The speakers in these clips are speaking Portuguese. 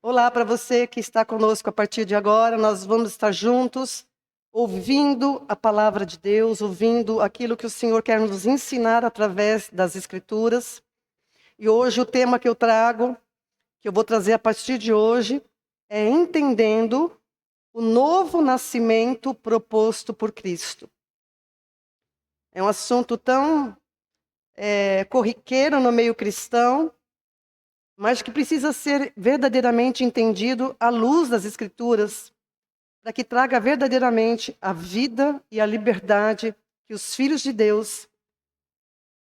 Olá para você que está conosco a partir de agora. Nós vamos estar juntos, ouvindo a palavra de Deus, ouvindo aquilo que o Senhor quer nos ensinar através das Escrituras. E hoje o tema que eu trago, que eu vou trazer a partir de hoje, é entendendo o novo nascimento proposto por Cristo. É um assunto tão corriqueiro no meio cristão, mas que precisa ser verdadeiramente entendido à luz das Escrituras, para que traga verdadeiramente a vida e a liberdade que os filhos de Deus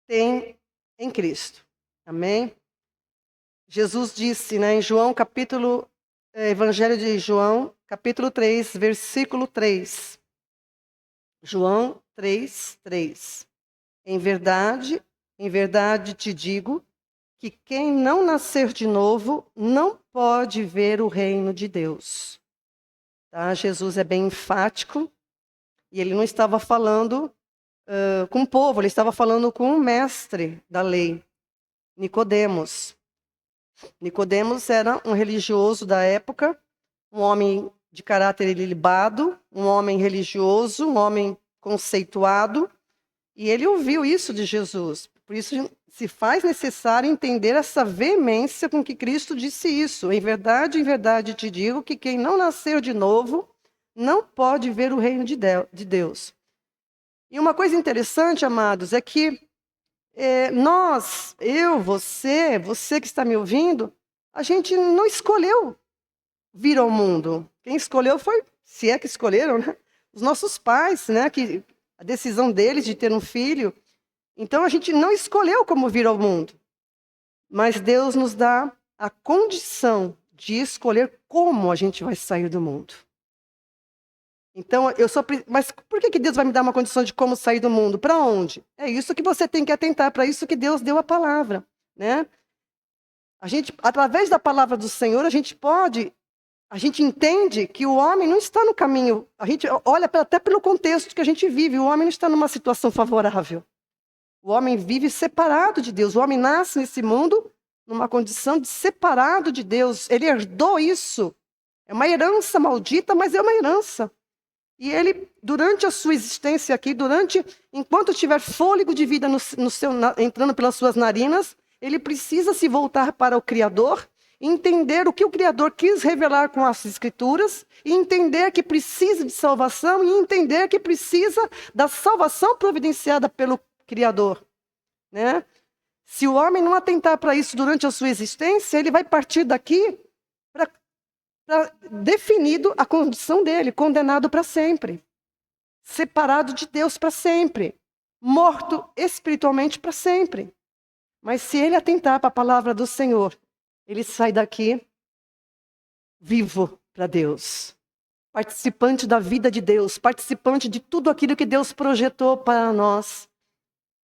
têm em Cristo. Amém? Jesus disse, em João, Evangelho de João, capítulo 3, versículo 3. João 3, 3. Em verdade te digo, que quem não nascer de novo não pode ver o reino de Deus. Tá? Jesus é bem enfático, e ele não estava falando com o povo, ele estava falando com o mestre da lei, Nicodemos. Nicodemos era um religioso da época, um homem de caráter ilibado, um homem religioso, um homem conceituado, e ele ouviu isso de Jesus. Por isso se faz necessário entender essa veemência com que Cristo disse isso. Em verdade te digo que quem não nasceu de novo não pode ver o reino de Deus. E uma coisa interessante, amados, é que nós, eu, você que está me ouvindo, a gente não escolheu vir ao mundo. Quem escolheu foi, se é que escolheram, né? Os nossos pais, né? Que a decisão deles de ter um filho. Então, a gente não escolheu como vir ao mundo, mas Deus nos dá a condição de escolher como a gente vai sair do mundo. Então, mas por que Deus vai me dar uma condição de como sair do mundo? Para onde? É isso que você tem que atentar, para isso que Deus deu a palavra, né? Através da palavra do Senhor, a gente entende que o homem não está no caminho, a gente olha até pelo contexto que a gente vive, o homem não está numa situação favorável. O homem vive separado de Deus. O homem nasce nesse mundo numa condição de separado de Deus. Ele herdou isso. É uma herança maldita, mas é uma herança. E ele, durante a sua existência aqui, enquanto tiver fôlego de vida entrando pelas suas narinas, ele precisa se voltar para o Criador, entender o que o Criador quis revelar com as Escrituras, e entender que precisa de salvação, e entender que precisa da salvação providenciada pelo Criador, né? Se o homem não atentar para isso durante a sua existência, ele vai partir daqui para definido a condição dele, condenado para sempre, separado de Deus para sempre, morto espiritualmente para sempre. Mas se ele atentar para a palavra do Senhor, ele sai daqui vivo para Deus, participante da vida de Deus, participante de tudo aquilo que Deus projetou para nós,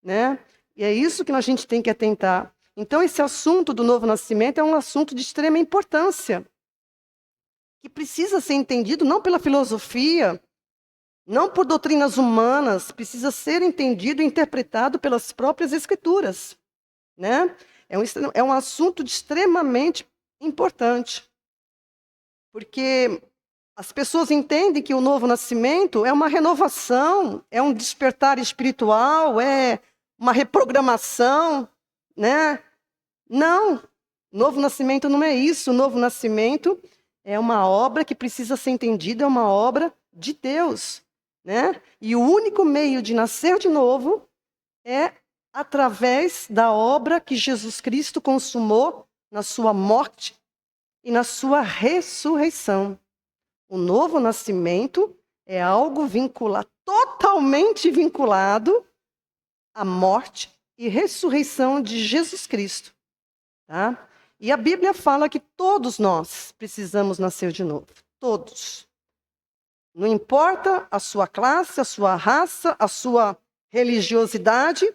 né? E é isso que a gente tem que atentar. Então, esse assunto do novo nascimento é um assunto de extrema importância, que precisa ser entendido não pela filosofia, não por doutrinas humanas, precisa ser entendido e interpretado pelas próprias Escrituras, né? É um assunto extremamente importante, porque as pessoas entendem que o novo nascimento é uma renovação, é um despertar espiritual, é uma reprogramação, né? Não, novo nascimento não é isso. O novo nascimento é uma obra que precisa ser entendida, é uma obra de Deus, né? E o único meio de nascer de novo é através da obra que Jesus Cristo consumou na sua morte e na sua ressurreição. O novo nascimento é algo totalmente vinculado à morte e ressurreição de Jesus Cristo. Tá? E a Bíblia fala que todos nós precisamos nascer de novo. Todos. Não importa a sua classe, a sua raça, a sua religiosidade,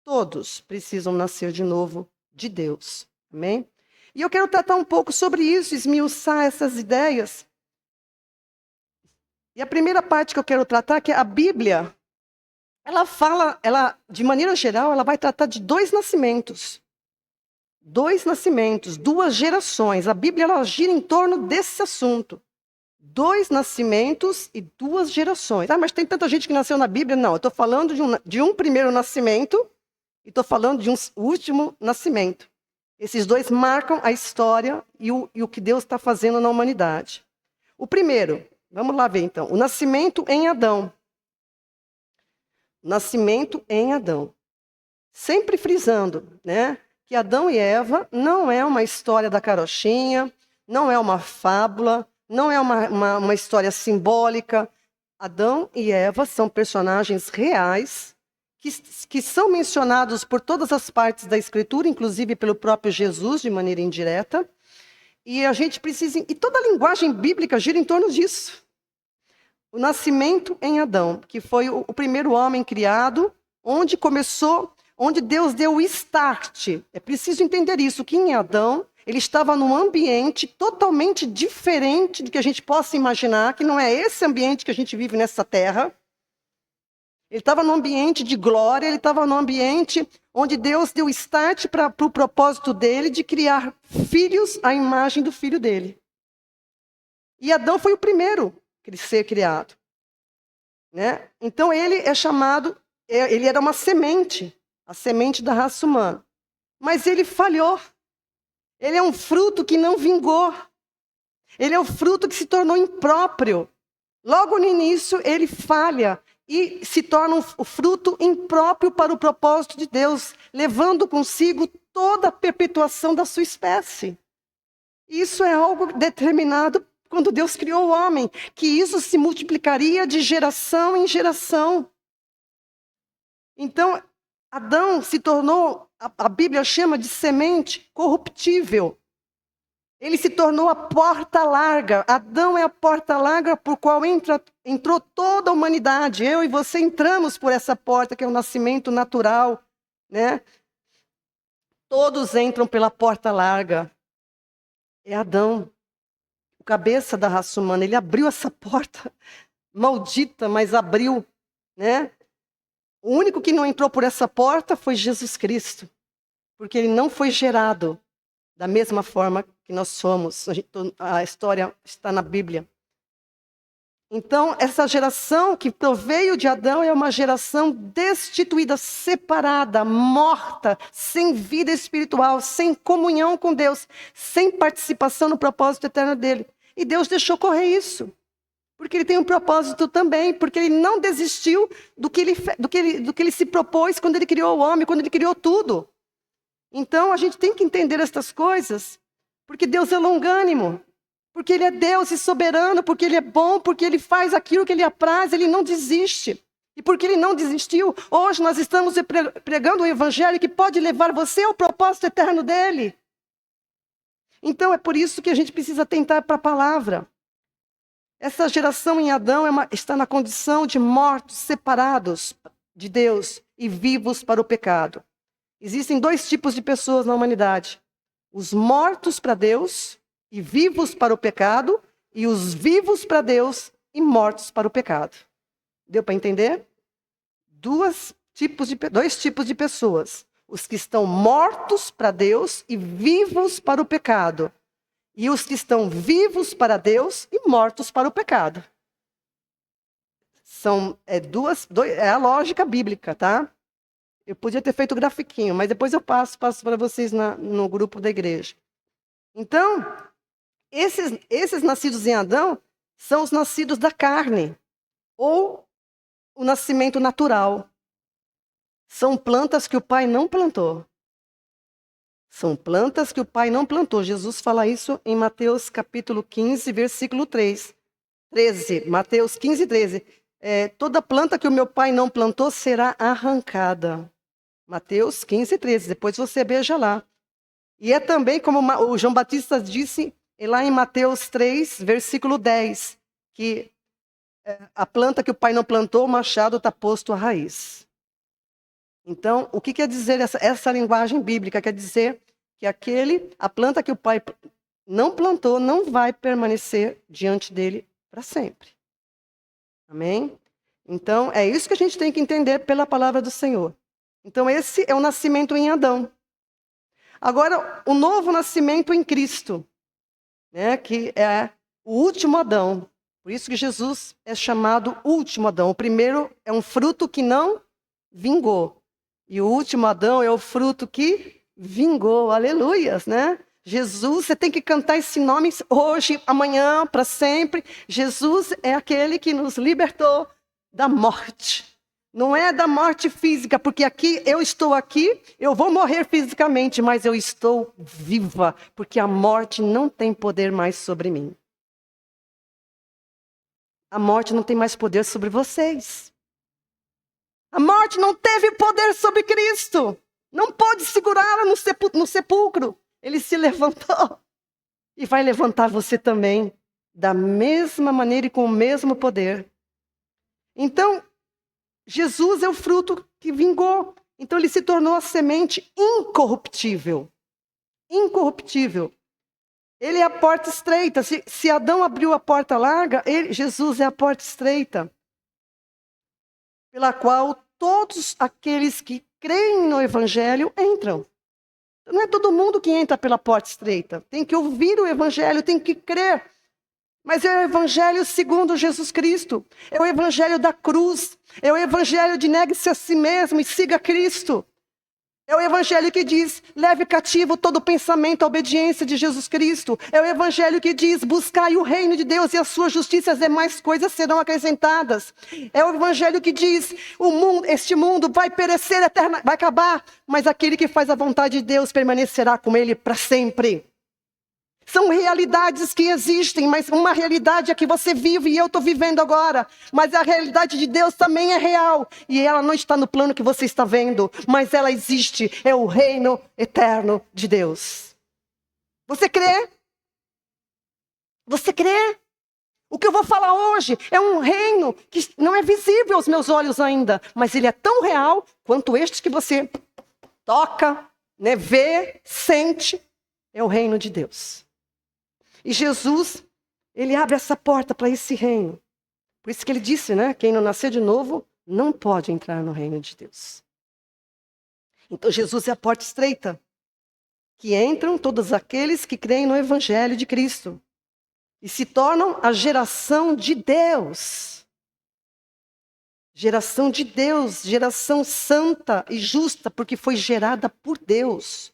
todos precisam nascer de novo de Deus. Amém? E eu quero tratar um pouco sobre isso, esmiuçar essas ideias. E a primeira parte que eu quero tratar é que a Bíblia, de maneira geral, ela vai tratar de dois nascimentos. Dois nascimentos, duas gerações. A Bíblia ela gira em torno desse assunto. Dois nascimentos e duas gerações. Ah, mas tem tanta gente que nasceu na Bíblia? Não, eu estou falando de um primeiro nascimento e estou falando de um último nascimento. Esses dois marcam a história e o que Deus está fazendo na humanidade. O primeiro, vamos lá ver então, o nascimento em Adão. Nascimento em Adão. Sempre frisando, né, que Adão e Eva não é uma história da carochinha, não é uma fábula, não é uma história simbólica. Adão e Eva são personagens reais que são mencionados por todas as partes da Escritura, inclusive pelo próprio Jesus, de maneira indireta. E a gente precisa... E toda a linguagem bíblica gira em torno disso. O nascimento em Adão, que foi o primeiro homem criado, onde começou, onde Deus deu o start. É preciso entender isso, que em Adão, ele estava num ambiente totalmente diferente do que a gente possa imaginar, que não é esse ambiente que a gente vive nessa terra. Ele estava num ambiente de glória, ele estava num ambiente onde Deus deu start para o propósito dele de criar filhos à imagem do filho dele. E Adão foi o primeiro a ser criado, né? Então ele é chamado, ele era uma semente, a semente da raça humana. Mas ele falhou. Ele é um fruto que não vingou. Ele é um fruto que se tornou impróprio. Logo no início ele falha e se torna o fruto impróprio para o propósito de Deus, levando consigo toda a perpetuação da sua espécie. Isso é algo determinado quando Deus criou o homem, que isso se multiplicaria de geração em geração. Então, Adão se tornou, a Bíblia chama de semente corruptível. Ele se tornou a porta larga. Adão é a porta larga por qual entrou toda a humanidade. Eu e você entramos por essa porta, que é o nascimento natural, né? Todos entram pela porta larga. É Adão, o cabeça da raça humana. Ele abriu essa porta maldita, mas abriu, né? O único que não entrou por essa porta foi Jesus Cristo, porque ele não foi gerado da mesma forma que nós somos. A história está na Bíblia. Então, essa geração que proveio de Adão é uma geração destituída, separada, morta, sem vida espiritual, sem comunhão com Deus, sem participação no propósito eterno dele. E Deus deixou correr isso, porque ele tem um propósito também, porque ele não desistiu do que ele se propôs quando ele criou o homem, quando ele criou tudo. Então, a gente tem que entender estas coisas, porque Deus é longânimo, porque Ele é Deus e soberano, porque Ele é bom, porque Ele faz aquilo que Ele apraz, Ele não desiste. E porque Ele não desistiu, hoje nós estamos pregando o Evangelho que pode levar você ao propósito eterno dEle. Então, é por isso que a gente precisa atentar para a palavra. Essa geração em Adão está na condição de mortos, separados de Deus e vivos para o pecado. Existem dois tipos de pessoas na humanidade: os mortos para Deus e vivos para o pecado, e os vivos para Deus e mortos para o pecado. Deu para entender? Dois tipos de pessoas: os que estão mortos para Deus e vivos para o pecado, e os que estão vivos para Deus e mortos para o pecado. É a lógica bíblica, tá? Eu podia ter feito o grafiquinho, mas depois eu passo para vocês no grupo da igreja. Então, esses nascidos em Adão são os nascidos da carne, ou o nascimento natural. São plantas que o Pai não plantou. São plantas que o Pai não plantou. Jesus fala isso em Mateus capítulo 15, versículo 13. Mateus 15, 13. Toda planta que o meu Pai não plantou será arrancada. Mateus 15, 13, depois você veja lá. E é também como o João Batista disse lá em Mateus 3, versículo 10, que a planta que o Pai não plantou, o machado está posto à raiz. Então, o que quer dizer essa linguagem bíblica? Quer dizer que a planta que o Pai não plantou não vai permanecer diante dele para sempre. Amém? Então, é isso que a gente tem que entender pela palavra do Senhor. Então, esse é o nascimento em Adão. Agora, o novo nascimento em Cristo, né, que é o último Adão. Por isso que Jesus é chamado último Adão. O primeiro é um fruto que não vingou. E o último Adão é o fruto que vingou. Aleluias, né? Jesus, você tem que cantar esse nome hoje, amanhã, para sempre. Jesus é aquele que nos libertou da morte. Não é da morte física, porque aqui eu estou aqui, eu vou morrer fisicamente, mas eu estou viva, porque a morte não tem poder mais sobre mim. A morte não tem mais poder sobre vocês. A morte não teve poder sobre Cristo. Não pôde segurá-la no sepulcro. Ele se levantou. E vai levantar você também, da mesma maneira e com o mesmo poder. Então, Jesus é o fruto que vingou. Então, ele se tornou a semente incorruptível. Incorruptível. Ele é a porta estreita. Se Adão abriu a porta larga, Jesus é a porta estreita, pela qual todos aqueles que creem no Evangelho entram. Então, não é todo mundo que entra pela porta estreita. Tem que ouvir o Evangelho, tem que crer. Mas é o Evangelho segundo Jesus Cristo. É o Evangelho da cruz. É o Evangelho de negue-se a si mesmo e siga Cristo. É o Evangelho que diz, leve cativo todo pensamento à obediência de Jesus Cristo. É o Evangelho que diz, buscai o reino de Deus e a sua justiça, as demais coisas serão acrescentadas. É o Evangelho que diz, este mundo vai perecer, vai acabar, mas aquele que faz a vontade de Deus permanecerá com ele para sempre. São realidades que existem, mas uma realidade é que você vive e eu estou vivendo agora. Mas a realidade de Deus também é real. E ela não está no plano que você está vendo, mas ela existe. É o reino eterno de Deus. Você crê? Você crê? O que eu vou falar hoje é um reino que não é visível aos meus olhos ainda, mas ele é tão real quanto este que você toca, né, vê, sente. É o reino de Deus. E Jesus, ele abre essa porta para esse reino. Por isso que ele disse, né? Quem não nascer de novo, não pode entrar no reino de Deus. Então Jesus é a porta estreita, que entram todos aqueles que creem no Evangelho de Cristo. E se tornam a geração de Deus. Geração de Deus, geração santa e justa, porque foi gerada por Deus.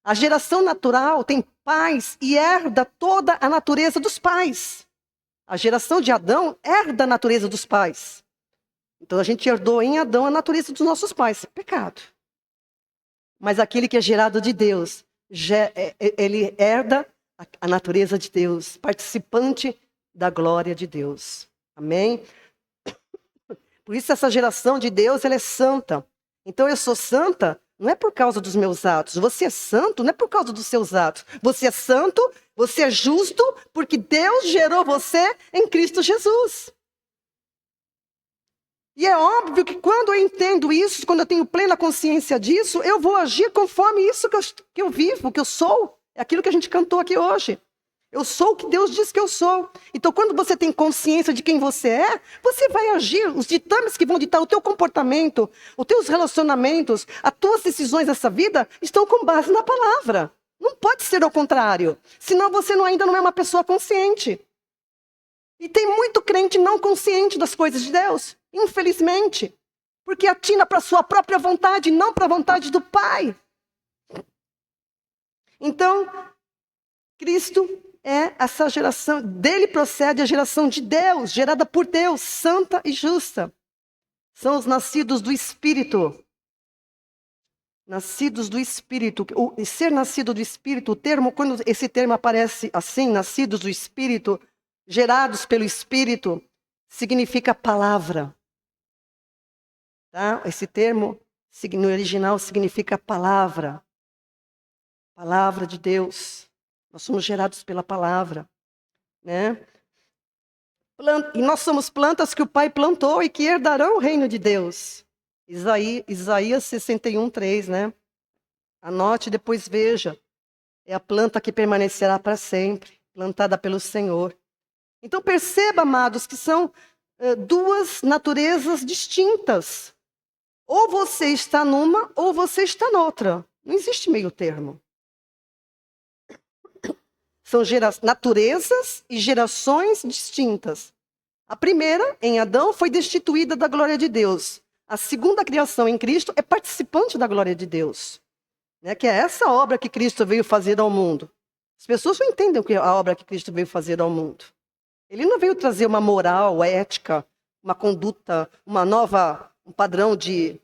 A geração natural tem pais e herda toda a natureza dos pais. A geração de Adão herda a natureza dos pais. Então a gente herdou em Adão a natureza dos nossos pais. É pecado. Mas aquele que é gerado de Deus, ele herda a natureza de Deus, participante da glória de Deus. Amém? Por isso essa geração de Deus, ela é santa. Então eu sou santa. Não é por causa dos meus atos. Você é santo, não é por causa dos seus atos. Você é santo, você é justo, porque Deus gerou você em Cristo Jesus. E é óbvio que quando eu entendo isso, quando eu tenho plena consciência disso, eu vou agir conforme isso que eu vivo, que eu sou. É aquilo que a gente cantou aqui hoje. Eu sou o que Deus diz que eu sou. Então, quando você tem consciência de quem você é, você vai agir. Os ditames que vão ditar o teu comportamento, os teus relacionamentos, as tuas decisões nessa vida, estão com base na palavra. Não pode ser ao contrário. Senão você ainda não é uma pessoa consciente. E tem muito crente não consciente das coisas de Deus, infelizmente. Porque atina para a sua própria vontade, não para a vontade do Pai. Então, Cristo é essa geração, dele procede a geração de Deus, gerada por Deus, santa e justa. São os nascidos do Espírito. Nascidos do Espírito. Ser nascido do Espírito, o termo, quando esse termo aparece assim, nascidos do Espírito, gerados pelo Espírito, significa palavra. Tá? Esse termo, no original, significa palavra. Palavra de Deus. Nós somos gerados pela palavra, né? E nós somos plantas que o Pai plantou e que herdarão o reino de Deus. Isaías 61:3, né? Anote e depois veja. É a planta que permanecerá para sempre, plantada pelo Senhor. Então perceba, amados, que são duas naturezas distintas. Ou você está numa, ou você está noutra. Não existe meio termo. São naturezas e gerações distintas. A primeira, em Adão, foi destituída da glória de Deus. A segunda criação em Cristo é participante da glória de Deus. Né? Que é essa obra que Cristo veio fazer ao mundo. As pessoas não entendem a obra que Cristo veio fazer ao mundo. Ele não veio trazer uma moral, ética, uma conduta, um padrão de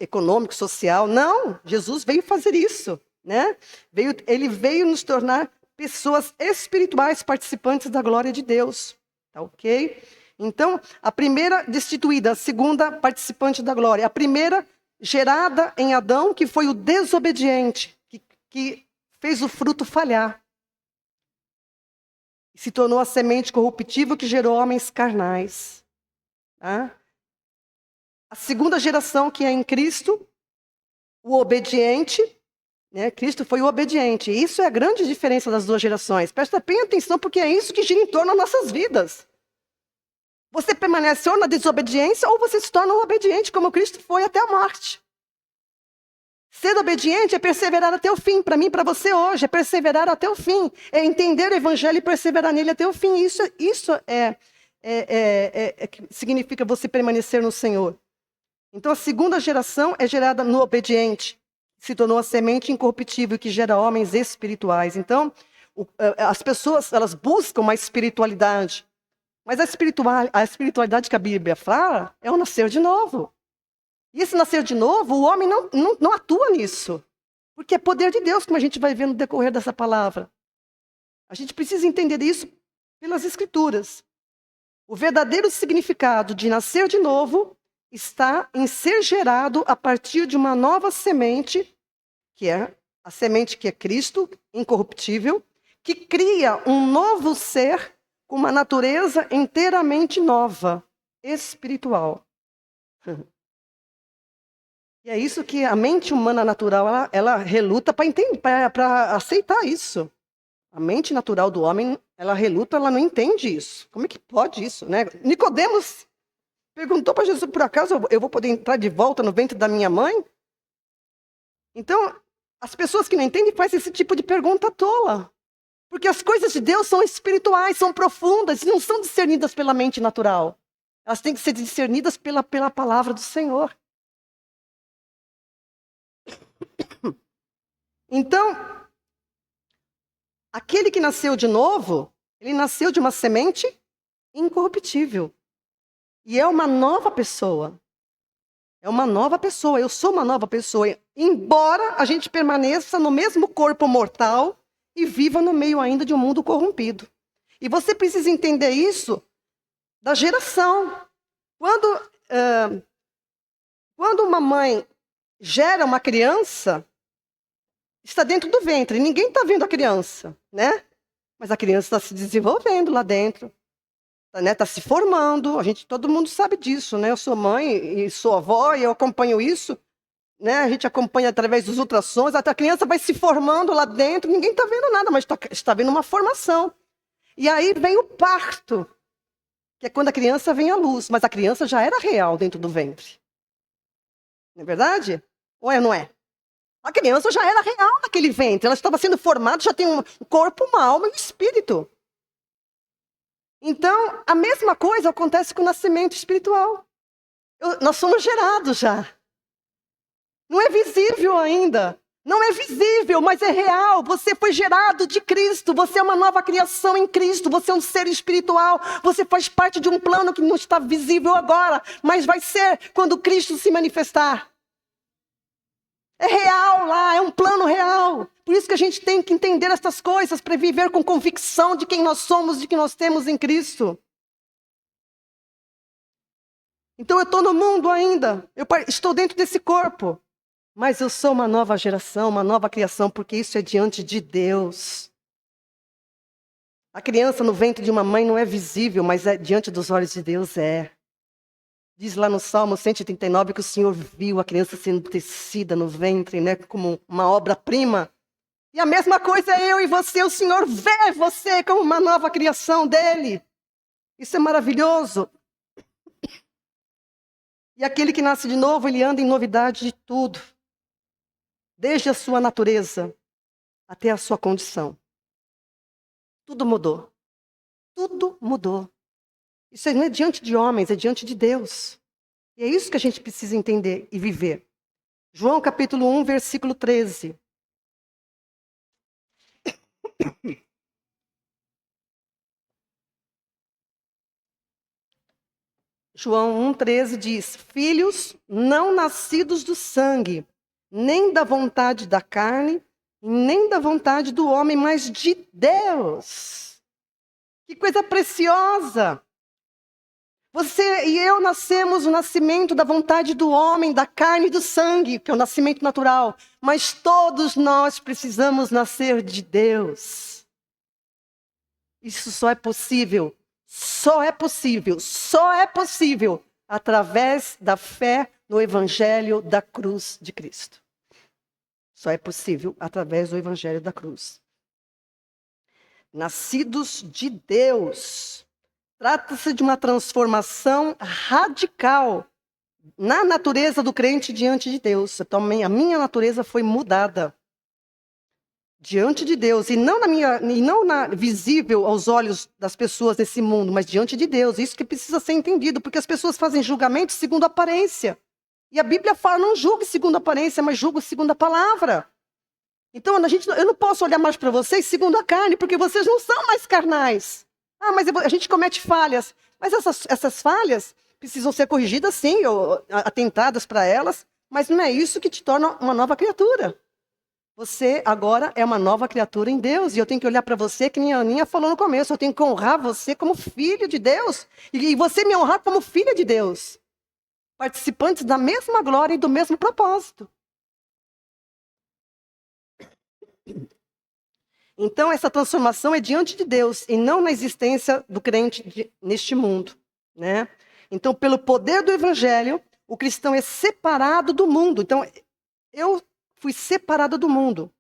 econômico, social. Não, Jesus veio fazer isso. Né? Ele veio nos tornar pessoas espirituais participantes da glória de Deus. Tá ok? Então, a primeira destituída, a segunda participante da glória. A primeira gerada em Adão, que foi o desobediente, que fez o fruto falhar. Se tornou a semente corruptível que gerou homens carnais. Tá? A segunda geração, que é em Cristo, o obediente. Né? Cristo foi o obediente. E isso é a grande diferença das duas gerações. Presta bem atenção, porque é isso que gira em torno das nossas vidas. Você permanece ou na desobediência, ou você se torna um obediente, como Cristo foi até a morte. Ser obediente é perseverar até o fim. Para mim, para você hoje, é perseverar até o fim. É entender o evangelho e perseverar nele até o fim. Isso significa você permanecer no Senhor. Então, a segunda geração é gerada no obediente. Se tornou a semente incorruptível que gera homens espirituais. Então, as pessoas, elas buscam uma espiritualidade. Mas a espiritualidade que a Bíblia fala é o nascer de novo. E esse nascer de novo, o homem não atua nisso. Porque é poder de Deus, como a gente vai ver no decorrer dessa palavra. A gente precisa entender isso pelas Escrituras. O verdadeiro significado de nascer de novo está em ser gerado a partir de uma nova semente, que é a semente que é Cristo, incorruptível, que cria um novo ser com uma natureza inteiramente nova, espiritual. E é isso que a mente humana natural, ela reluta para aceitar isso. A mente natural do homem, ela reluta, ela não entende isso. Como é que pode isso, né? Nicodemos perguntou para Jesus, por acaso eu vou poder entrar de volta no ventre da minha mãe? Então, as pessoas que não entendem fazem esse tipo de pergunta tola. Porque as coisas de Deus são espirituais, são profundas, e não são discernidas pela mente natural. Elas têm que ser discernidas pela palavra do Senhor. Então, aquele que nasceu de novo, ele nasceu de uma semente incorruptível. E é uma nova pessoa. É uma nova pessoa, eu sou uma nova pessoa. Embora a gente permaneça no mesmo corpo mortal e viva no meio ainda de um mundo corrompido. E você precisa entender isso da geração. Quando uma mãe gera uma criança, está dentro do ventre. Ninguém está vendo a criança, né? Mas a criança está se desenvolvendo lá dentro. Está se formando. Todo mundo sabe disso, né? Eu sou mãe e sou avó e eu acompanho isso. Né? A gente acompanha através dos ultrassons. Até a criança vai se formando lá dentro. Ninguém está vendo nada, mas está vendo uma formação. E aí vem o parto, que é quando a criança vem à luz. Mas a criança já era real dentro do ventre. Não é verdade? Ou não é? A criança já era real naquele ventre. Ela estava sendo formada, já tem um corpo, uma alma e um espírito. Então, a mesma coisa acontece com o nascimento espiritual. Nós somos gerados já. Não é visível ainda. Não é visível, mas é real. Você foi gerado de Cristo. Você é uma nova criação em Cristo. Você é um ser espiritual. Você faz parte de um plano que não está visível agora, mas vai ser quando Cristo se manifestar. É real lá, é um plano real. Por isso que a gente tem que entender essas coisas para viver com convicção de quem nós somos, de que nós temos em Cristo. Então eu estou no mundo ainda, eu estou dentro desse corpo, mas eu sou uma nova geração, uma nova criação, porque isso é diante de Deus. A criança no ventre de uma mãe não é visível, mas diante dos olhos de Deus é. Diz lá no Salmo 139 que o Senhor viu a criança sendo tecida no ventre, né, como uma obra-prima. E a mesma coisa é eu e você, o Senhor vê você como uma nova criação dele. Isso é maravilhoso. E aquele que nasce de novo, ele anda em novidade de tudo. desde a sua natureza até a sua condição. Tudo mudou. Tudo mudou. Isso não é diante de homens, é diante de Deus. E é isso que a gente precisa entender e viver. João capítulo 1, versículo 13. João 1,13 diz: filhos não nascidos do sangue, nem da vontade da carne, nem da vontade do homem, mas de Deus. Que coisa preciosa! Você e eu nascemos o nascimento da vontade do homem, da carne e do sangue, que é o nascimento natural. Mas todos nós precisamos nascer de Deus. Isso só é possível através da fé no Evangelho da cruz de Cristo. Só é possível através do Evangelho da cruz. Nascidos de Deus. Trata-se de uma transformação radical na natureza do crente diante de Deus. Então, a minha natureza foi mudada diante de Deus, e não visível aos olhos das pessoas desse mundo, mas diante de Deus. Isso que precisa ser entendido, porque as pessoas fazem julgamento segundo a aparência. E a Bíblia fala, não julgue segundo a aparência, mas julgue segundo a palavra. Então, eu não posso olhar mais para vocês segundo a carne, porque vocês não são mais carnais. Ah, mas a gente comete falhas. Mas essas falhas precisam ser corrigidas, sim, ou atentadas para elas, mas não é isso que te torna uma nova criatura. Você agora é uma nova criatura em Deus, e eu tenho que olhar para você, que nem a Aninha falou no começo, eu tenho que honrar você como filho de Deus, e você me honrar como filha de Deus, participantes da mesma glória e do mesmo propósito. Então, essa transformação é diante de Deus, e não na existência do crente neste mundo, né? Então, pelo poder do Evangelho, o cristão é separado do mundo. Então, eu fui separada do mundo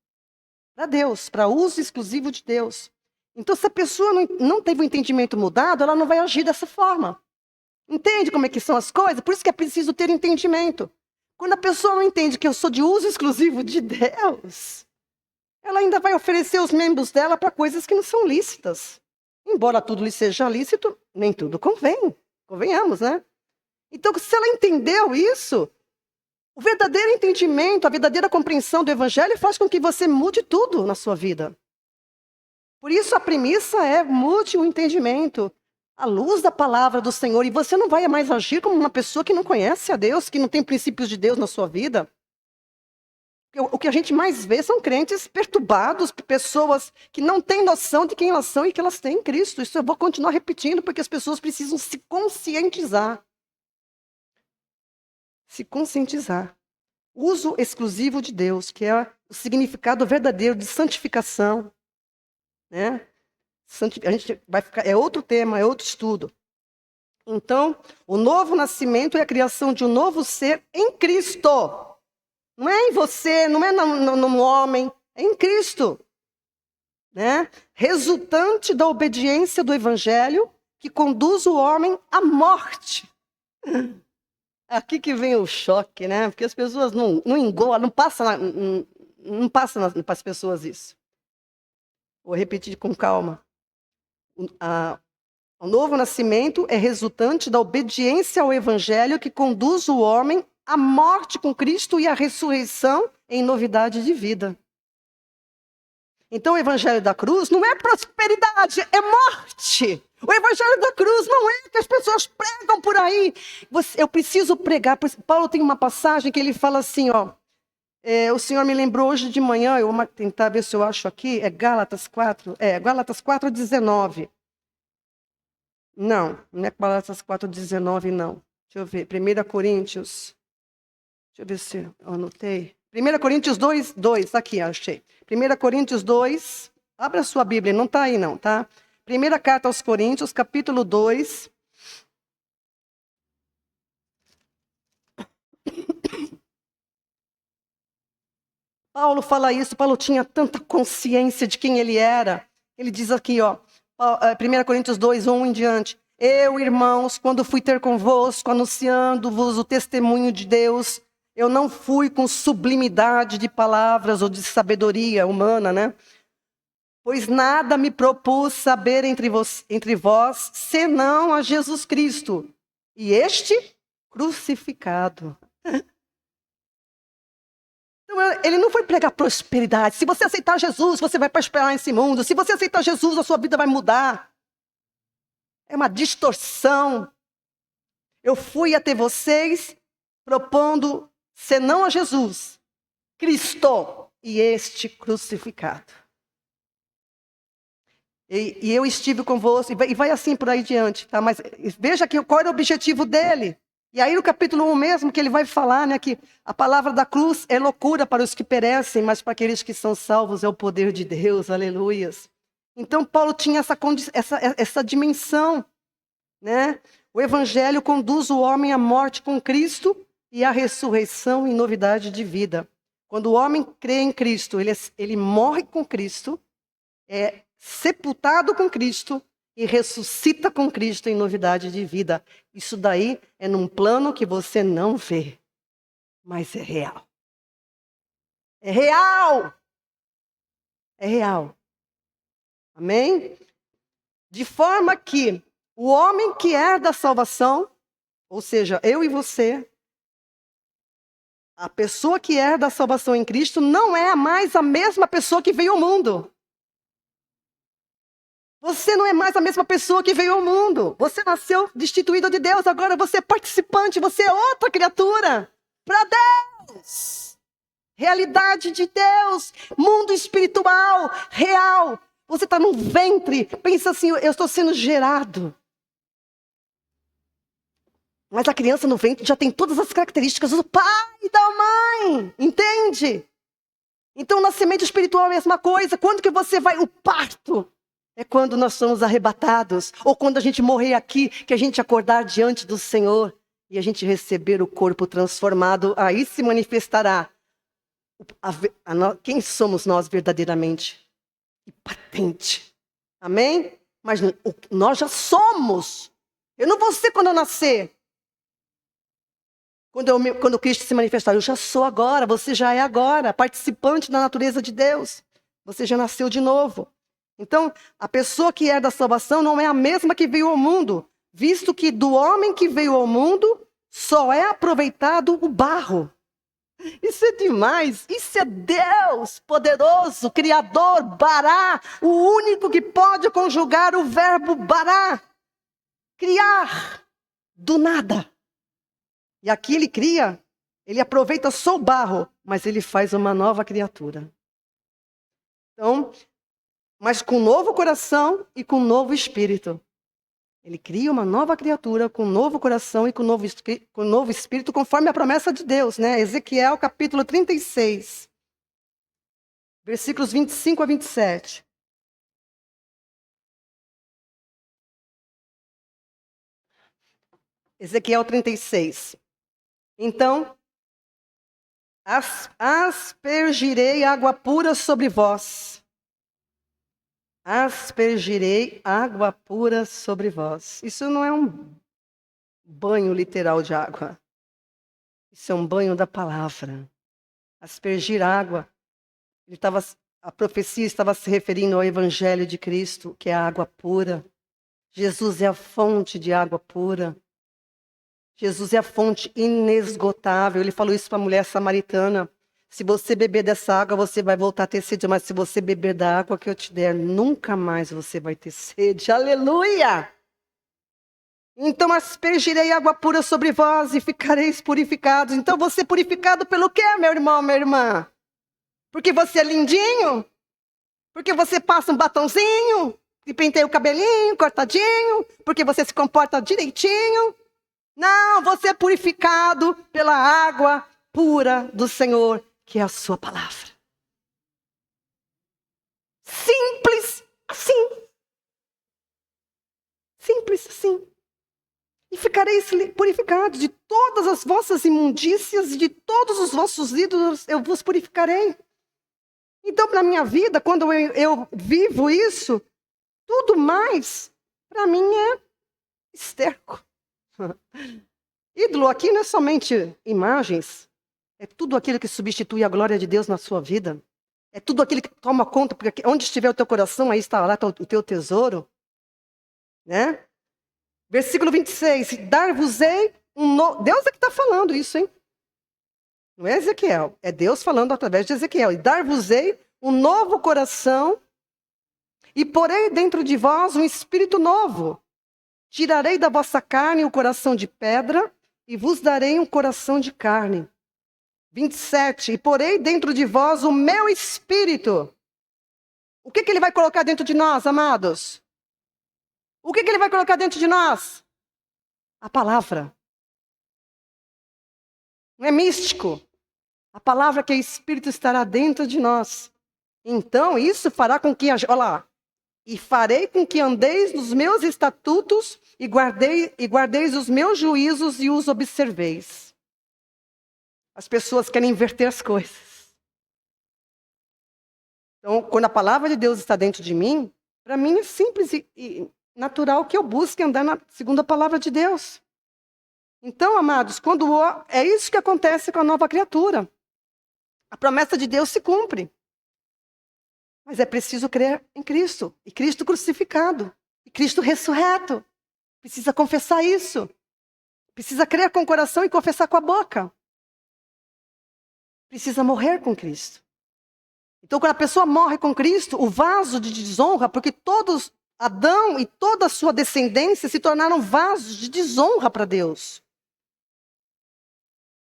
para Deus, para uso exclusivo de Deus. Então, se a pessoa não teve o entendimento mudado, ela não vai agir dessa forma. Entende como é que são as coisas? Por isso que é preciso ter entendimento. Quando a pessoa não entende que eu sou de uso exclusivo de Deus, ela ainda vai oferecer os membros dela para coisas que não são lícitas. Embora tudo lhe seja lícito, nem tudo convém. Convenhamos, né? Então, se ela entendeu isso, o verdadeiro entendimento, a verdadeira compreensão do Evangelho faz com que você mude tudo na sua vida. Por isso a premissa é: mude o entendimento, à luz da palavra do Senhor. E você não vai mais agir como uma pessoa que não conhece a Deus, que não tem princípios de Deus na sua vida. O que a gente mais vê são crentes perturbados, pessoas que não têm noção de quem elas são e que elas têm em Cristo. Isso eu vou continuar repetindo, porque as pessoas precisam se conscientizar. Se conscientizar. Uso exclusivo de Deus, que é o significado verdadeiro de santificação. Né? A gente vai ficar, é outro tema, é outro estudo. Então, o novo nascimento é a criação de um novo ser em Cristo. Não é em você, não é no homem, é em Cristo. Né? Resultante da obediência do Evangelho que conduz o homem à morte. Aqui que vem o choque, né? Porque as pessoas não engolam, não passa para as pessoas isso. Vou repetir com calma. O novo nascimento é resultante da obediência ao Evangelho que conduz o homem à morte com Cristo e à ressurreição em novidade de vida. Então o Evangelho da cruz não é prosperidade, é morte. O Evangelho da cruz não é que as pessoas pregam por aí. Eu preciso pregar. Paulo tem uma passagem que ele fala assim, ó. O Senhor me lembrou hoje de manhã, eu vou tentar ver se eu acho aqui, é Gálatas 4, Gálatas 4:19. Não é Gálatas 4:19, não. Deixa eu ver, 1 Coríntios, deixa eu ver se eu anotei. 1 Coríntios 2, aqui, achei. 1 Coríntios 2, abra a sua Bíblia, não está aí não, tá? Primeira carta aos Coríntios, capítulo 2. Paulo fala isso, Paulo tinha tanta consciência de quem ele era. Ele diz aqui, ó, 1 Coríntios 2, 1 em diante. Eu, irmãos, quando fui ter convosco, anunciando-vos o testemunho de Deus, Eu não fui com sublimidade de palavras ou de sabedoria humana, né? Pois nada me propus saber entre vós, senão a Jesus Cristo, e este crucificado. Então, ele não foi pregar prosperidade. Se você aceitar Jesus, você vai prosperar nesse mundo. Se você aceitar Jesus, a sua vida vai mudar. É uma distorção. Eu fui até vocês propondo, senão a Jesus, Cristo e este crucificado. E eu estive convosco, e vai assim por aí diante, tá? Mas veja aqui qual era o objetivo dele. E aí no capítulo 1 mesmo, que ele vai falar, né, que a palavra da cruz é loucura para os que perecem, mas para aqueles que são salvos é o poder de Deus, aleluias. Então Paulo tinha essa dimensão, né? O evangelho conduz o homem à morte com Cristo e à ressurreição em novidade de vida. Quando o homem crê em Cristo, ele morre com Cristo, é sepultado com Cristo e ressuscita com Cristo em novidade de vida. Isso daí é num plano que você não vê, mas é real. É real! É real. Amém? De forma que o homem que é da salvação, ou seja, eu e você, a pessoa que é da salvação em Cristo não é mais a mesma pessoa que veio ao mundo. Você não é mais a mesma pessoa que veio ao mundo. Você nasceu destituído de Deus, agora você é participante, você é outra criatura. Para Deus. Realidade de Deus. Mundo espiritual, real. Você está no ventre. Pensa assim, eu estou sendo gerado. Mas a criança no ventre já tem todas as características do pai e da mãe. Entende? Então, o nascimento espiritual é a mesma coisa. Quando que você vai? O parto. É quando nós somos arrebatados, ou quando a gente morrer aqui, que a gente acordar diante do Senhor e a gente receber o corpo transformado, aí se manifestará quem somos nós verdadeiramente. E patente. Amém? Mas nós já somos. Eu não vou ser quando eu nascer. Quando Cristo se manifestar, eu já sou agora, você já é agora, participante da natureza de Deus. Você já nasceu de novo. Então, a pessoa que é da salvação não é a mesma que veio ao mundo, visto que do homem que veio ao mundo só é aproveitado o barro. Isso é demais, isso é Deus poderoso, Criador, Bará, o único que pode conjugar o verbo Bará, criar do nada. E aqui ele cria, ele aproveita só o barro, mas ele faz uma nova criatura. Então, mas com um novo coração e com um novo espírito. Ele cria uma nova criatura com um novo coração e com um novo espírito, conforme a promessa de Deus, né? Ezequiel capítulo 36, versículos 25 a 27. Ezequiel 36. Então, aspergirei água pura sobre vós. Aspergirei água pura sobre vós. Isso não é um banho literal de água. Isso é um banho da palavra. Aspergir água. A profecia estava se referindo ao evangelho de Cristo, que é a água pura. Jesus é a fonte de água pura. Jesus é a fonte inesgotável. Ele falou isso para a mulher samaritana. Se você beber dessa água, você vai voltar a ter sede. Mas se você beber da água que eu te der, nunca mais você vai ter sede. Aleluia! Então aspergirei água pura sobre vós e ficareis purificados. Então você é purificado pelo quê, meu irmão, minha irmã? Porque você é lindinho? Porque você passa um batonzinho? E penteia o cabelinho, cortadinho? Porque você se comporta direitinho? Não, você é purificado pela água pura do Senhor, que é a sua palavra. Simples assim. Simples assim. E ficareis purificados de todas as vossas imundícias e de todos os vossos ídolos, eu vos purificarei. Então, na minha vida, quando eu vivo isso, tudo mais, para mim, é esterco. Ídolo aqui não é somente imagens, É tudo aquilo que substitui a glória de Deus na sua vida. É tudo aquilo que toma conta, porque onde estiver o teu coração, aí estará o teu tesouro. Né? Versículo 26. Dar-vos-ei um novo... Deus é que está falando isso, hein? Não é Ezequiel. É Deus falando através de Ezequiel. E dar-vos-ei um novo coração e porei dentro de vós um espírito novo. Tirarei da vossa carne o coração de pedra e vos darei um coração de carne. 27. E porei dentro de vós o meu espírito. O que ele vai colocar dentro de nós, amados? O que ele vai colocar dentro de nós? A palavra. Não é místico. A palavra que é Espírito estará dentro de nós. Então, isso fará com que... Olha lá. E farei com que andeis nos meus estatutos e guardeis os meus juízos e os observeis. As pessoas querem inverter as coisas. Então, quando a palavra de Deus está dentro de mim, para mim é simples e natural que eu busque andar segundo a palavra de Deus. Então, amados, é isso que acontece com a nova criatura. A promessa de Deus se cumpre. Mas é preciso crer em Cristo. E Cristo crucificado. E Cristo ressurreto. Precisa confessar isso. Precisa crer com o coração e confessar com a boca. Precisa morrer com Cristo. Então, quando a pessoa morre com Cristo, o vaso de desonra, porque todos, Adão e toda a sua descendência se tornaram vasos de desonra para Deus.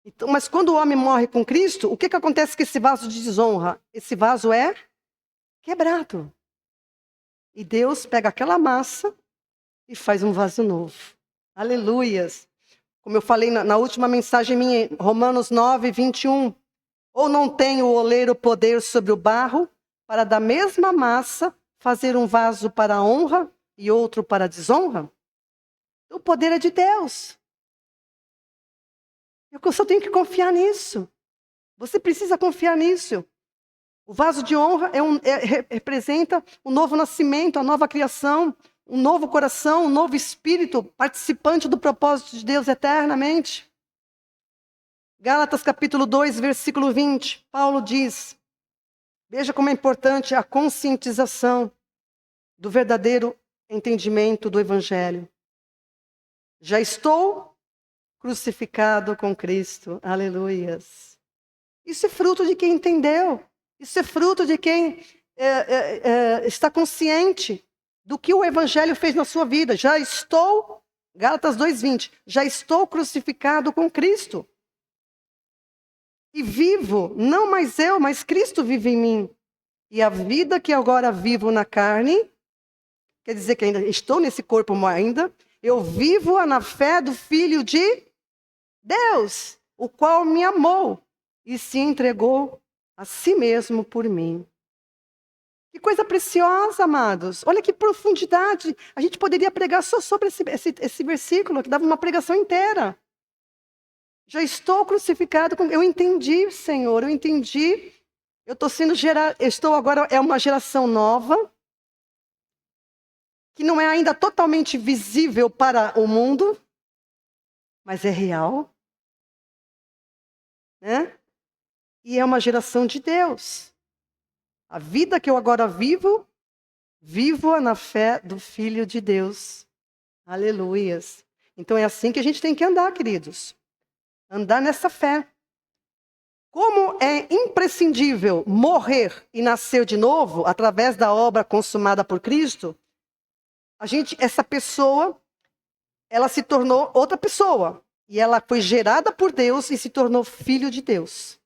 Então, mas quando o homem morre com Cristo, o que acontece com esse vaso de desonra? Esse vaso é quebrado. E Deus pega aquela massa e faz um vaso novo. Aleluias. Como eu falei na última mensagem minha, em Romanos 9, 21. Ou não tem o oleiro poder sobre o barro, para da mesma massa fazer um vaso para a honra e outro para a desonra? O poder é de Deus. Eu só tenho que confiar nisso. Você precisa confiar nisso. O vaso de honra representa um novo nascimento, a nova criação, um novo coração, um novo espírito, participante do propósito de Deus eternamente. Gálatas capítulo 2, versículo 20, Paulo diz, veja como é importante a conscientização do verdadeiro entendimento do Evangelho. Já estou crucificado com Cristo, aleluias. Isso é fruto de quem entendeu. Isso é fruto de quem está consciente do que o Evangelho fez na sua vida. Já estou, Gálatas 2:20, já estou crucificado com Cristo. E vivo, não mais eu, mas Cristo vive em mim. E a vida que agora vivo na carne, quer dizer que ainda estou nesse corpo ainda, eu vivo-a na fé do Filho de Deus, o qual me amou e se entregou a si mesmo por mim. Que coisa preciosa, amados. Olha que profundidade. A gente poderia pregar só sobre esse versículo, que dava uma pregação inteira. Já estou crucificado com... Eu entendi, Senhor, eu entendi. Eu estou sendo gerado... Estou agora... É uma geração nova, que não é ainda totalmente visível para o mundo, mas é real. Né? E é uma geração de Deus. A vida que eu agora vivo, vivo-a na fé do Filho de Deus. Aleluias. Então é assim que a gente tem que andar, queridos. Andar nessa fé. Como é imprescindível morrer e nascer de novo, através da obra consumada por Cristo, essa pessoa, ela se tornou outra pessoa. E ela foi gerada por Deus e se tornou filho de Deus.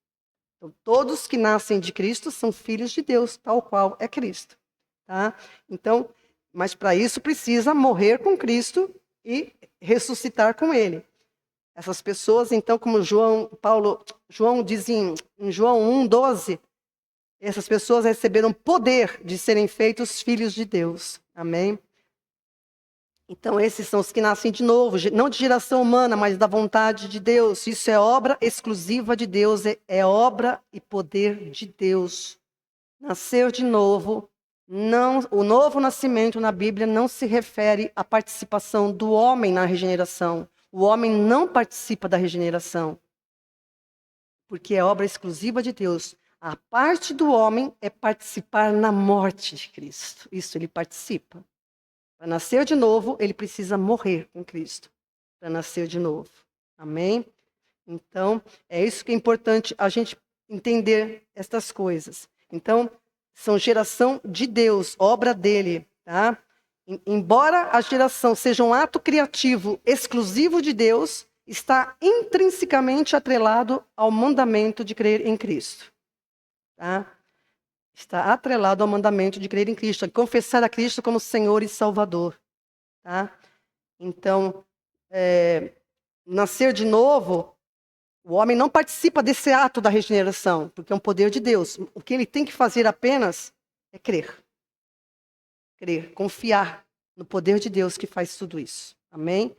Então, todos que nascem de Cristo são filhos de Deus, tal qual é Cristo. Tá? Então, mas para isso precisa morrer com Cristo e ressuscitar com Ele. Essas pessoas, então, como João diz em João 1:12, essas pessoas receberam poder de serem feitos filhos de Deus. Amém? Então, esses são os que nascem de novo, não de geração humana, mas da vontade de Deus. Isso é obra exclusiva de Deus, é obra e poder de Deus. Nascer de novo, o novo nascimento na Bíblia não se refere à participação do homem na regeneração. O homem não participa da regeneração. porque é obra exclusiva de Deus. A parte do homem é participar na morte de Cristo. Isso ele participa. Para nascer de novo, ele precisa morrer com Cristo. Para nascer de novo. Amém? Então, é isso que é importante a gente entender estas coisas. Então, são geração de Deus, obra dele, tá? Embora a geração seja um ato criativo exclusivo de Deus, está intrinsecamente atrelado ao mandamento de crer em Cristo. Tá? Está atrelado ao mandamento de crer em Cristo, de confessar a Cristo como Senhor e Salvador. Tá? Então, nascer de novo, o homem não participa desse ato da regeneração, porque é um poder de Deus. O que ele tem que fazer apenas é crer. Crer, confiar no poder de Deus que faz tudo isso. Amém?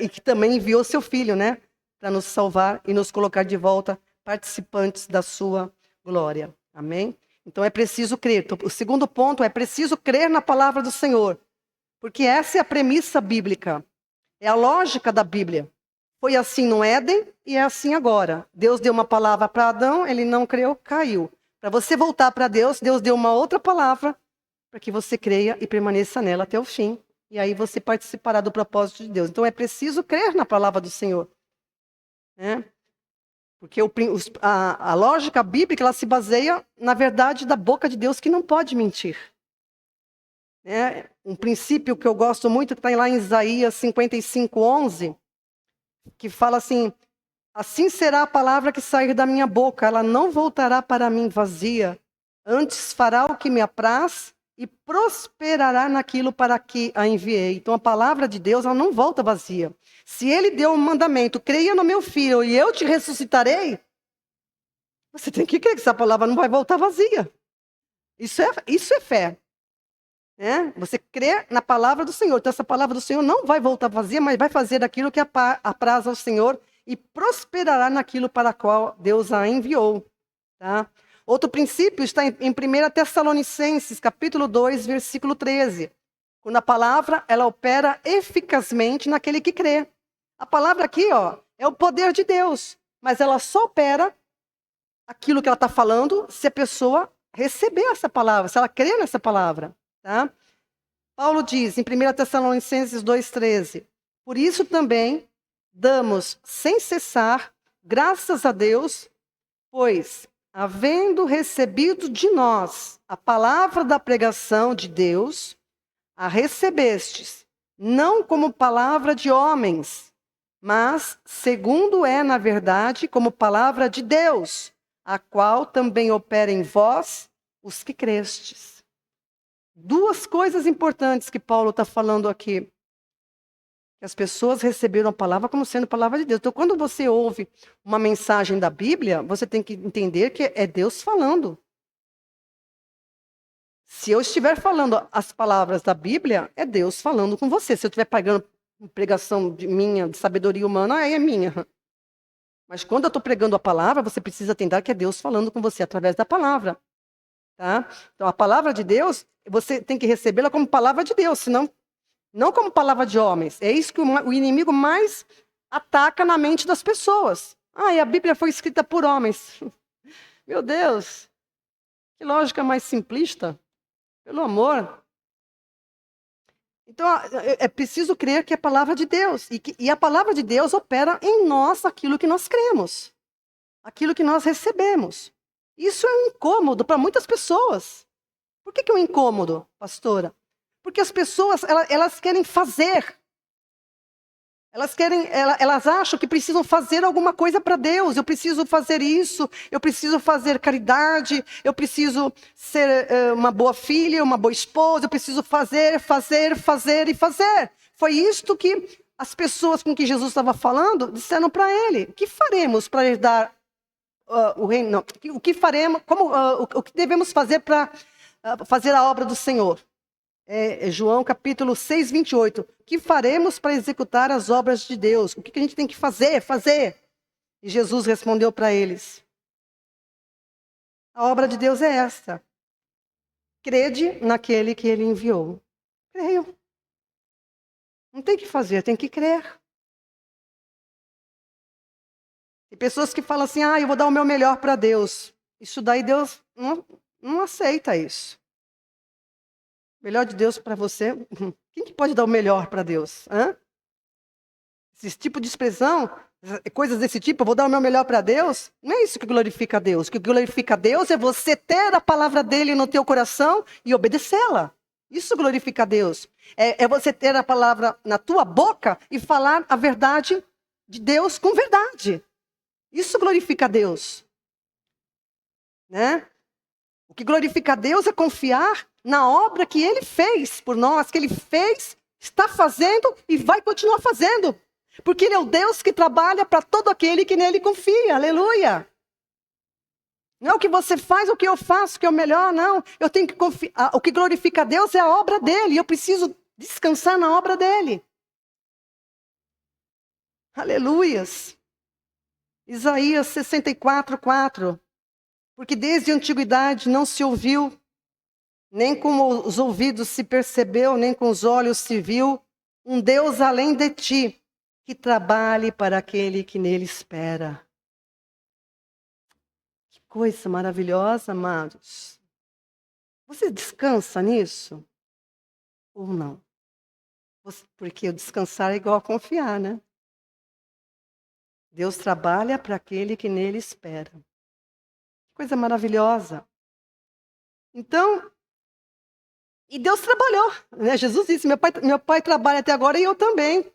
E que também enviou seu Filho, né? Para nos salvar e nos colocar de volta participantes da sua glória. Amém? Então é preciso crer. O segundo ponto é preciso crer na palavra do Senhor. Porque essa é a premissa bíblica. É a lógica da Bíblia. Foi assim no Éden e é assim agora. Deus deu uma palavra para Adão, ele não creu, caiu. Para você voltar para Deus, Deus deu uma outra palavra para que você creia e permaneça nela até o fim. E aí você participará do propósito de Deus. Então é preciso crer na palavra do Senhor. Né? Porque a lógica bíblica ela se baseia na verdade da boca de Deus que não pode mentir. Né? Um princípio que eu gosto muito, que está lá em Isaías 55:11, que fala assim: assim será a palavra que sair da minha boca, ela não voltará para mim vazia, antes fará o que me apraz e prosperará naquilo para que a enviei. Então a palavra de Deus ela não volta vazia. Se ele deu um mandamento, creia no meu filho e eu te ressuscitarei, você tem que crer que essa palavra não vai voltar vazia. Isso é fé. Né? Você crê na palavra do Senhor. Então essa palavra do Senhor não vai voltar vazia, mas vai fazer aquilo que apraz ao Senhor e prosperará naquilo para o qual Deus a enviou. Tá? Outro princípio está em 1 Tessalonicenses, capítulo 2, versículo 13. Quando a palavra, ela opera eficazmente naquele que crê. A palavra aqui, é o poder de Deus. Mas ela só opera aquilo que ela está falando se a pessoa receber essa palavra, se ela crer nessa palavra. Tá? Paulo diz em 1 Tessalonicenses 2,13: por isso também damos sem cessar graças a Deus, pois, havendo recebido de nós a palavra da pregação de Deus, a recebestes, não como palavra de homens, mas, segundo é na verdade, como palavra de Deus, a qual também opera em vós os que crestes. Duas coisas importantes que Paulo está falando aqui. Que as pessoas receberam a palavra como sendo palavra de Deus. Então, quando você ouve uma mensagem da Bíblia, você tem que entender que é Deus falando. Se eu estiver falando as palavras da Bíblia, é Deus falando com você. Se eu estiver pregando pregação de sabedoria humana, aí é minha. Mas quando eu estou pregando a palavra, você precisa entender que é Deus falando com você através da palavra. Tá? Então, a palavra de Deus, você tem que recebê-la como palavra de Deus, senão, não como palavra de homens. É isso que o inimigo mais ataca na mente das pessoas. E a Bíblia foi escrita por homens. Meu Deus, que lógica mais simplista. Pelo amor. Então, é preciso crer que é a palavra de Deus. E a palavra de Deus opera em nós aquilo que nós cremos. Aquilo que nós recebemos. Isso é um incômodo para muitas pessoas. Por que é um incômodo, pastora? Porque as pessoas, elas querem fazer. Elas acham que precisam fazer alguma coisa para Deus. Eu preciso fazer isso, eu preciso fazer caridade, eu preciso ser uma boa filha, uma boa esposa, eu preciso fazer e fazer. Foi isto que as pessoas com que Jesus estava falando disseram para ele. O que faremos para herdar o reino? Não. O que faremos? O que devemos fazer para fazer a obra do Senhor? João capítulo 6, 28. O que faremos para executar as obras de Deus? O que a gente tem que fazer? E Jesus respondeu para eles: a obra de Deus é esta. Crede naquele que ele enviou. Creio. Não tem que fazer, tem que crer. Tem pessoas que falam assim, eu vou dar o meu melhor para Deus. Isso daí Deus não aceita isso. O melhor de Deus para você, quem que pode dar o melhor para Deus? Esse tipo de expressão, coisas desse tipo, eu vou dar o meu melhor para Deus, não é isso que glorifica a Deus. O que glorifica a Deus é você ter a palavra dele no teu coração e obedecê-la. Isso glorifica a Deus. É você ter a palavra na tua boca e falar a verdade de Deus com verdade. Isso glorifica a Deus. Né? O que glorifica a Deus é confiar na obra que ele fez por nós, que ele fez, está fazendo e vai continuar fazendo. Porque ele é o Deus que trabalha para todo aquele que nele confia. Aleluia! Não é o que você faz, o que eu faço, que é o melhor, não. Eu tenho que confiar. O que glorifica a Deus é a obra dele. Eu preciso descansar na obra dele. Aleluias! Isaías 64:4. Porque desde a antiguidade não se ouviu, nem com os ouvidos se percebeu, nem com os olhos se viu, um Deus além de ti, que trabalhe para aquele que nele espera. Que coisa maravilhosa, amados. Você descansa nisso? Ou não? Porque o descansar é igual a confiar, né? Deus trabalha para aquele que nele espera. Que coisa maravilhosa. Então, e Deus trabalhou, né? Jesus disse, meu pai trabalha até agora e eu também.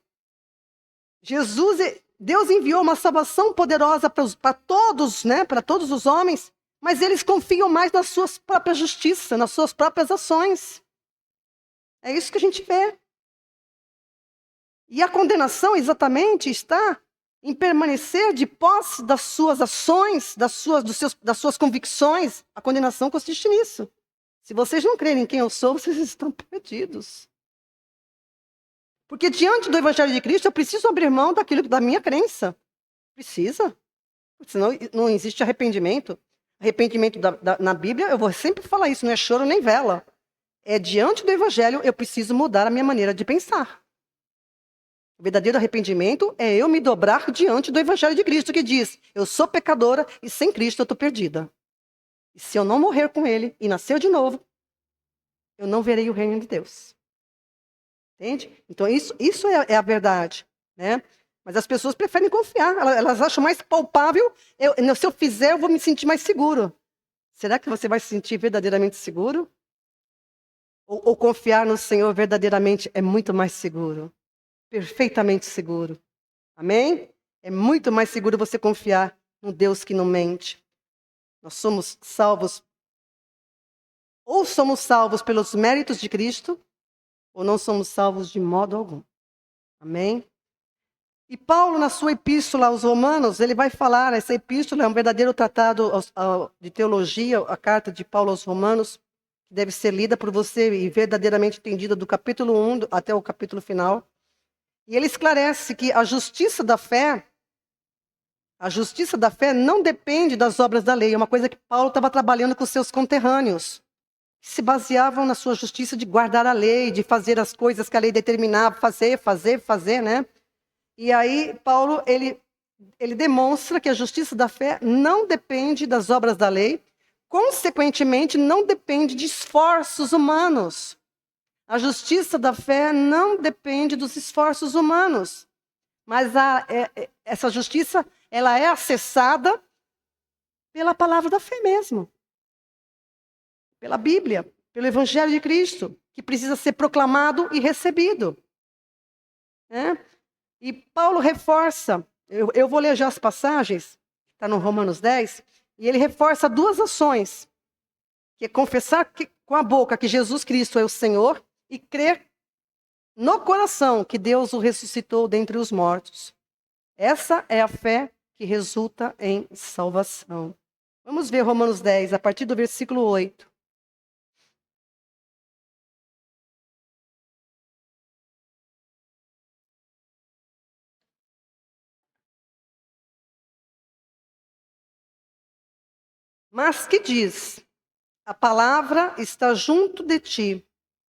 Deus enviou uma salvação poderosa para todos, né? Para todos os homens, mas eles confiam mais nas suas próprias justiças, nas suas próprias ações. É isso que a gente vê. E a condenação exatamente está em permanecer de posse das suas ações, das suas convicções. A condenação consiste nisso. Se vocês não crerem em quem eu sou, vocês estão perdidos. Porque diante do Evangelho de Cristo, eu preciso abrir mão da minha crença. Precisa. Senão não existe arrependimento. Arrependimento na Bíblia, eu vou sempre falar isso, não é choro nem vela. É diante do Evangelho, eu preciso mudar a minha maneira de pensar. O verdadeiro arrependimento é eu me dobrar diante do Evangelho de Cristo, que diz, eu sou pecadora e sem Cristo eu estou perdida. E se eu não morrer com ele e nascer de novo, eu não verei o reino de Deus. Entende? Então, isso é a verdade. Né? Mas as pessoas preferem confiar. Elas acham mais palpável. Se eu fizer, eu vou me sentir mais seguro. Será que você vai se sentir verdadeiramente seguro? Ou confiar no Senhor verdadeiramente é muito mais seguro? Perfeitamente seguro. Amém? É muito mais seguro você confiar no Deus que não mente. Nós somos salvos. Ou somos salvos pelos méritos de Cristo, ou não somos salvos de modo algum. Amém? E Paulo, na sua epístola aos Romanos, ele vai falar, essa epístola é um verdadeiro tratado de teologia, a carta de Paulo aos Romanos, que deve ser lida por você e verdadeiramente entendida do capítulo 1 até o capítulo final. E ele esclarece que a justiça da fé não depende das obras da lei. É uma coisa que Paulo estava trabalhando com seus conterrâneos, que se baseavam na sua justiça de guardar a lei, de fazer as coisas que a lei determinava, fazer, né? E aí, Paulo, ele demonstra que a justiça da fé não depende das obras da lei, consequentemente, não depende de esforços humanos. A justiça da fé não depende dos esforços humanos, mas essa justiça ela é acessada pela palavra da fé mesmo, pela Bíblia, pelo Evangelho de Cristo, que precisa ser proclamado e recebido. Né? E Paulo reforça, eu vou ler já as passagens, está no Romanos 10, e ele reforça duas ações, que é confessar com a boca que Jesus Cristo é o Senhor e crer no coração que Deus o ressuscitou dentre os mortos. Essa é a fé que resulta em salvação. Vamos ver Romanos 10, a partir do versículo 8. Mas que diz, a palavra está junto de ti,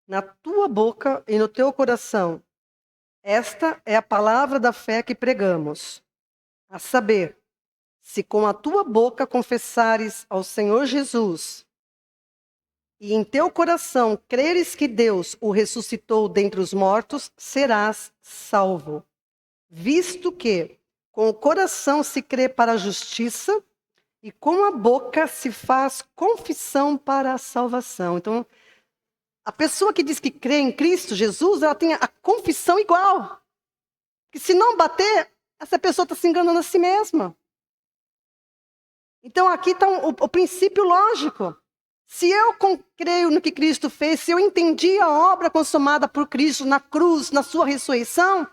na tua boca e no teu coração. Esta é a palavra da fé que pregamos. A saber, Se com a tua boca confessares ao Senhor Jesus e em teu coração creres que Deus o ressuscitou dentre os mortos, serás salvo. Visto que com o coração se crê para a justiça e com a boca se faz confissão para a salvação. Então, a pessoa que diz que crê em Cristo Jesus, ela tem a confissão igual. Que se não bater, essa pessoa está se enganando a si mesma. Então aqui está o princípio lógico. Se eu creio no que Cristo fez, se eu entendi a obra consumada por Cristo na cruz, na sua ressurreição,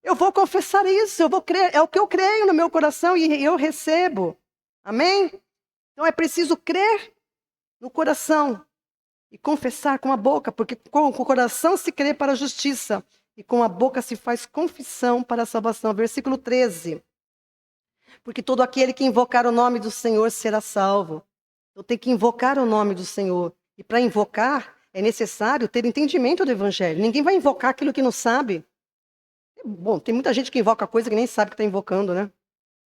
eu vou confessar isso, eu vou crer, é o que eu creio no meu coração e eu recebo. Amém? Então é preciso crer no coração e confessar com a boca, porque com o coração se crê para a justiça e com a boca se faz confissão para a salvação. Versículo 13. Porque todo aquele que invocar o nome do Senhor será salvo. Eu tenho que invocar o nome do Senhor. E para invocar, é necessário ter entendimento do Evangelho. Ninguém vai invocar aquilo que não sabe. Bom, tem muita gente que invoca coisa que nem sabe que está invocando, né?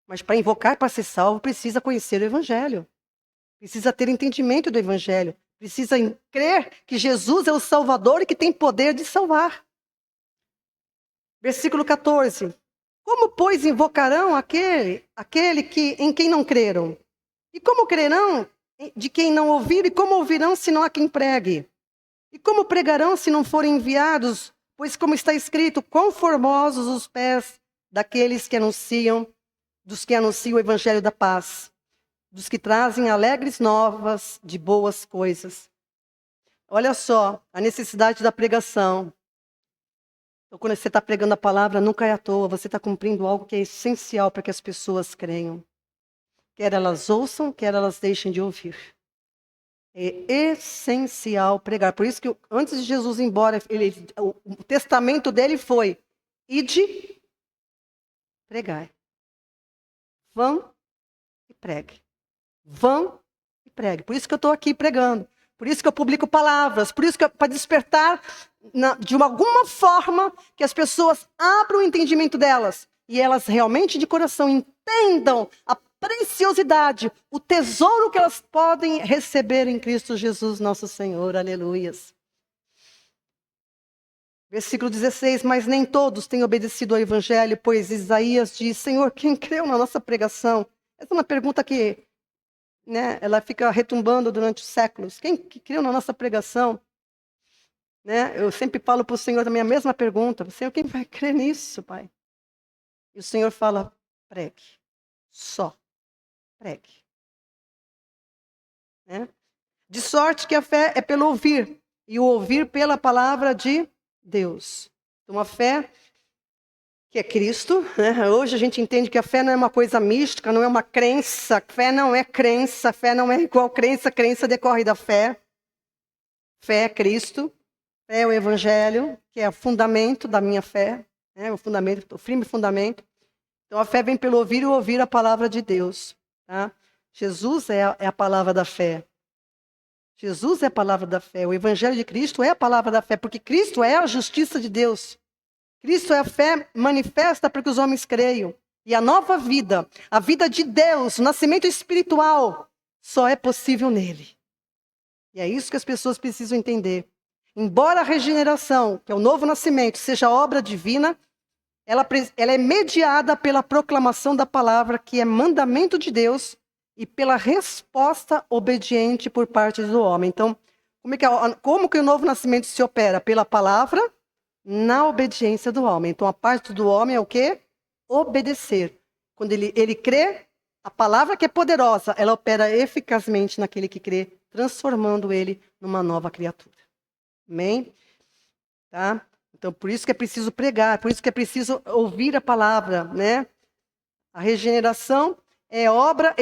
Mas para invocar, para ser salvo, precisa conhecer o Evangelho. Precisa ter entendimento do Evangelho. Precisa crer que Jesus é o Salvador e que tem poder de salvar. Versículo 14. Como, pois, invocarão aquele em quem não creram? E como crerão de quem não ouviram? E como ouvirão se não há quem pregue? E como pregarão se não forem enviados? Pois como está escrito, quão formosos os pés daqueles que anunciam, dos que anunciam o evangelho da paz, dos que trazem alegres novas de boas coisas. Olha só, a necessidade da pregação. Então, quando você está pregando a palavra, nunca é à toa, você está cumprindo algo que é essencial para que as pessoas creiam. Quer elas ouçam, quer elas deixem de ouvir. É essencial pregar. Por isso que antes de Jesus ir embora, o testamento dele foi: ide, pregai. Vão e pregue. Vão e pregue. Por isso que eu estou aqui pregando. Por isso que eu publico palavras. Por isso que para despertar, de alguma forma, que as pessoas abram o entendimento delas. E elas realmente, de coração, entendam a preciosidade, o tesouro que elas podem receber em Cristo Jesus, nosso Senhor. Aleluias. Versículo 16, mas nem todos têm obedecido ao Evangelho, pois Isaías diz, Senhor, quem creu na nossa pregação? Essa é uma pergunta que, né, ela fica retumbando durante os séculos. Quem que creu na nossa pregação? Né? Eu sempre falo para o Senhor também a mesma pergunta. Senhor, quem vai crer nisso, Pai? E o Senhor fala, pregue. Só. Pregue. Né? De sorte que a fé é pelo ouvir, e o ouvir pela palavra de Deus. Então, a fé, que é Cristo, né? Hoje a gente entende que a fé não é uma coisa mística, não é uma crença. Fé não é crença, fé não é igual crença, crença decorre da fé. Fé é Cristo, fé é o Evangelho, que é o fundamento da minha fé, né? O fundamento, o firme fundamento. Então, a fé vem pelo ouvir e ouvir a palavra de Deus. Tá? Jesus é a palavra da fé. Jesus é a palavra da fé. O Evangelho de Cristo é a palavra da fé, porque Cristo é a justiça de Deus. Cristo é a fé manifesta para que os homens creiam. E a nova vida, a vida de Deus, o nascimento espiritual, só é possível nele. E é isso que as pessoas precisam entender. Embora a regeneração, que é o novo nascimento, seja obra divina, ela é mediada pela proclamação da palavra, que é mandamento de Deus, e pela resposta obediente por parte do homem. Então, como que o novo nascimento se opera? Pela palavra, na obediência do homem. Então, a parte do homem é o quê? Obedecer. Quando ele crê, a palavra que é poderosa, ela opera eficazmente naquele que crê, transformando ele numa nova criatura. Amém? Tá? Então, por isso que é preciso pregar, por isso que é preciso ouvir a palavra, né? A regeneração é obra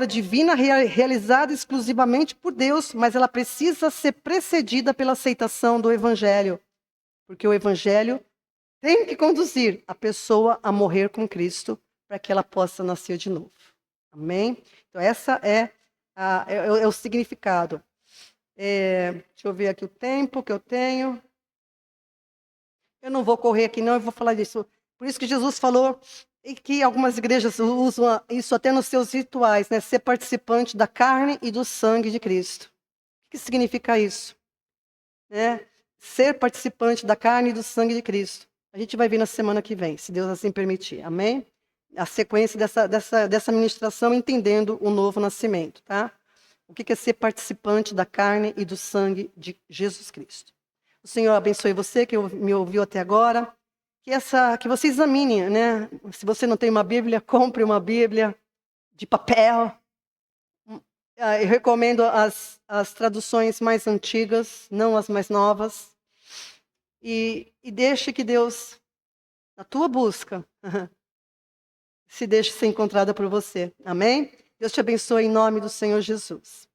divina realizada exclusivamente por Deus, mas ela precisa ser precedida pela aceitação do Evangelho. Porque o Evangelho tem que conduzir a pessoa a morrer com Cristo para que ela possa nascer de novo. Amém? Então, essa é o significado. Deixa eu ver aqui o tempo que eu tenho. Eu não vou correr aqui, não, eu vou falar disso. Por isso que Jesus falou E que algumas igrejas usam isso até nos seus rituais, né? Ser participante da carne e do sangue de Cristo. O que significa isso? Né? Ser participante da carne e do sangue de Cristo. A gente vai ver na semana que vem, se Deus assim permitir. Amém? A sequência dessa ministração, entendendo o novo nascimento, tá? O que é ser participante da carne e do sangue de Jesus Cristo. O Senhor abençoe você que me ouviu até agora. Que você examine, né? Se você não tem uma Bíblia, compre uma Bíblia de papel. Eu recomendo as traduções mais antigas, não as mais novas. E deixe que Deus, na tua busca, se deixe ser encontrada por você. Amém? Deus te abençoe em nome do Senhor Jesus.